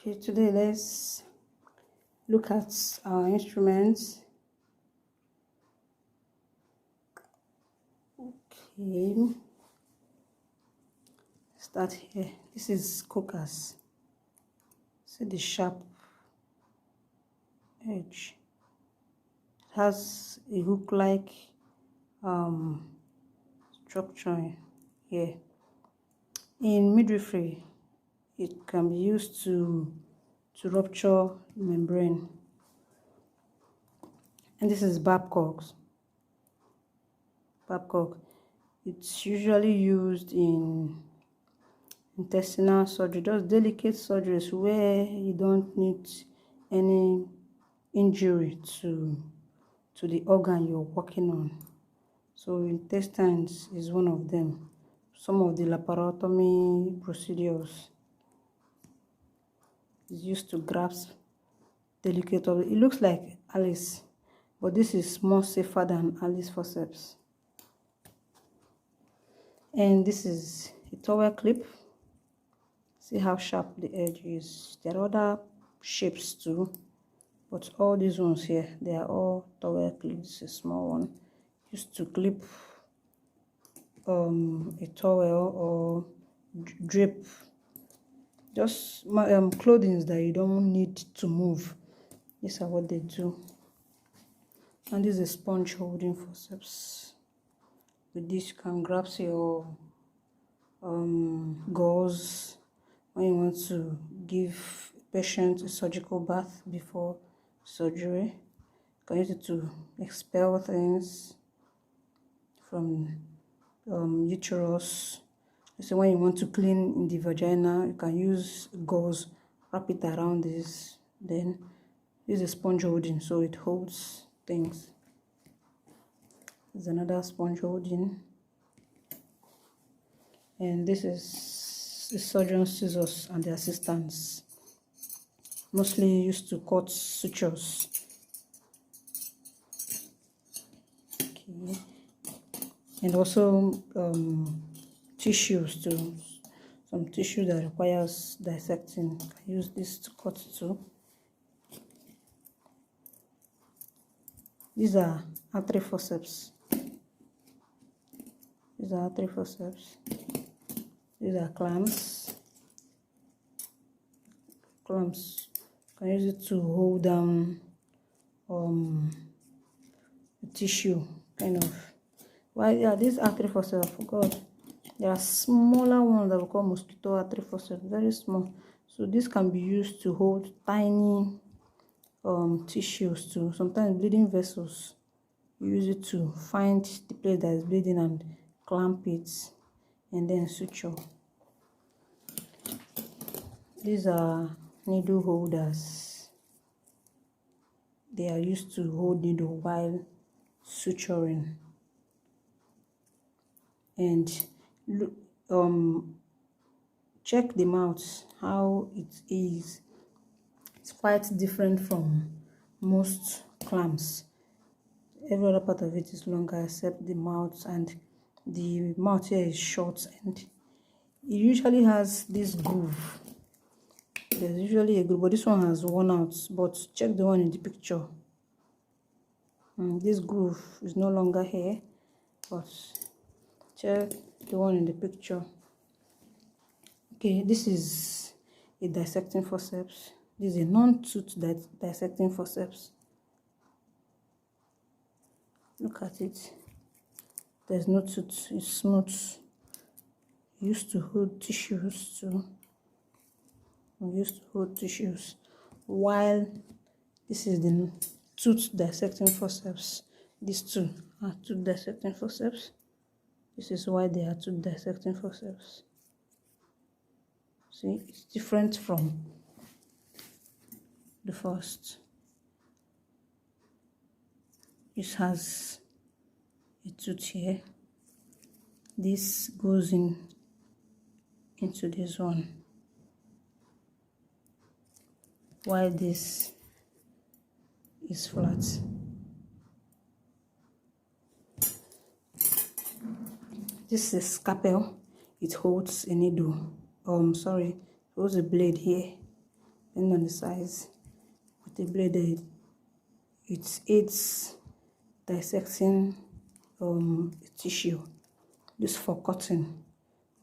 Okay, today let's look at our instruments. Okay, start here. This is Cokas. See the sharp edge. It has a hook-like structure here. In midwifery, it can be used to rupture membrane. And this is Babcock. It's usually used in intestinal surgery, just delicate surgeries where you don't need any injury to the organ you're working on. So intestines is one of them. Some of the laparotomy procedures is used to grasp delicate. It looks like Alice, but this is more safer than Alice forceps. And this is a towel clip. See how sharp the edge is. There are other shapes too, but all these ones here, they are all towel clips. A small one used to clip a towel or drape just clothing that you don't need to move. These are what they do. And this is a sponge holding forceps. With this you can grab your gauze when you want to give a patient a surgical bath before surgery. You can use it to expel things from uterus. So when you want to clean in the vagina, you can use gauze, wrap it around this, then use a sponge holding so it holds things. There's another sponge holding. And this is the surgeon's scissors and the assistants, mostly used to cut sutures. Okay. And also tissues too. Some tissue that requires dissecting. I can use this to cut too. These are artery forceps. These are clamps. You can use it to hold down the tissue, kind of. Well, yeah, these artery forceps, I forgot. There are smaller ones that we call mosquito artery forceps, very small. So this can be used to hold tiny tissues too. Sometimes bleeding vessels, you use it to find the place that is bleeding and clamp it, and then suture. These are needle holders. They are used to hold needle while suturing. And check the mouth, how it is. It's quite different from most clamps. Every other part of it is longer except the mouth, and the mouth here is short, and it usually has this groove. There's usually a groove, but this one has worn out. But check the one in the picture. This groove is no longer here, but check the one in the picture. Okay, this is a dissecting forceps. This is a non-tooth dissecting forceps. Look at it. There's no tooth. It's smooth. Used to hold tissues too. While this is the tooth dissecting forceps. These two are tooth dissecting forceps. This is why they are tooth dissecting forceps. See, it's different from the first. This has a tooth here. This goes into this one, while this is flat. This is scalpel. It holds a needle. Holds a blade here. depending on the size. With the blade there, it aids dissecting tissue used for cutting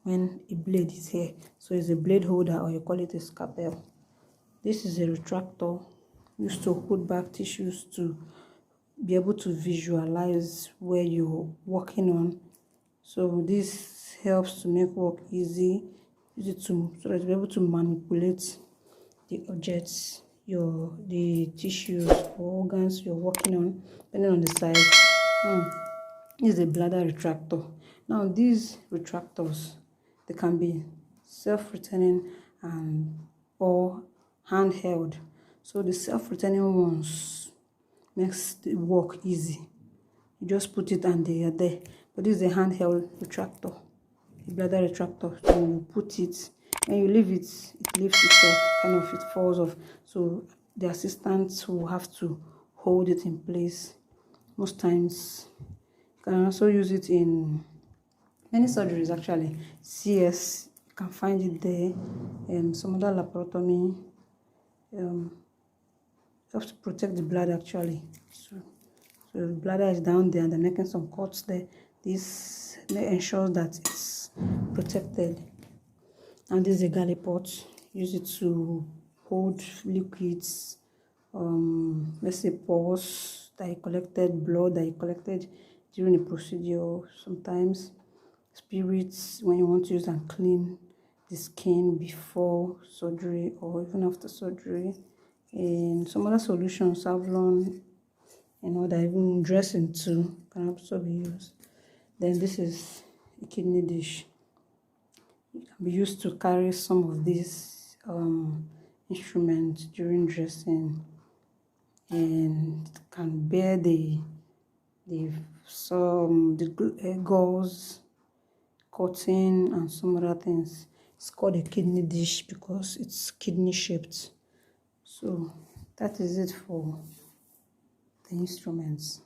when a blade is here. So it's a blade holder, or you call it a scalpel. This is a retractor used to hold back tissues to be able to visualize where you're working on. So this helps to make work easy so that you're able to manipulate the objects, the tissues or organs you're working on, depending on the size. This is a bladder retractor. Now these retractors, they can be self-returning and or handheld. So the self-returning ones makes the work easy. You just put it and they are there. But this is a handheld retractor, a bladder retractor. So you put it, when you leave it, it lifts itself, kind of it falls off. So the assistant will have to hold it in place. Most times, you can also use it in many surgeries actually. CS, you can find it there. Some other laparotomy. Helps to protect the bladder actually. So the bladder is down there and they're making some cuts there. This ensures that it's protected. And this is a gallipot. Use it to hold liquids, let's say pus that you collected, blood that you collected during a procedure. Sometimes spirits when you want to use and clean the skin before surgery or even after surgery. And some other solutions, Savlon and all that, even dressing too can also be used. Then this is a kidney dish. It can be used to carry some of these instruments during dressing, and it can bear the gauze, cotton, and some other things. It's called a kidney dish because it's kidney shaped. So that is it for the instruments.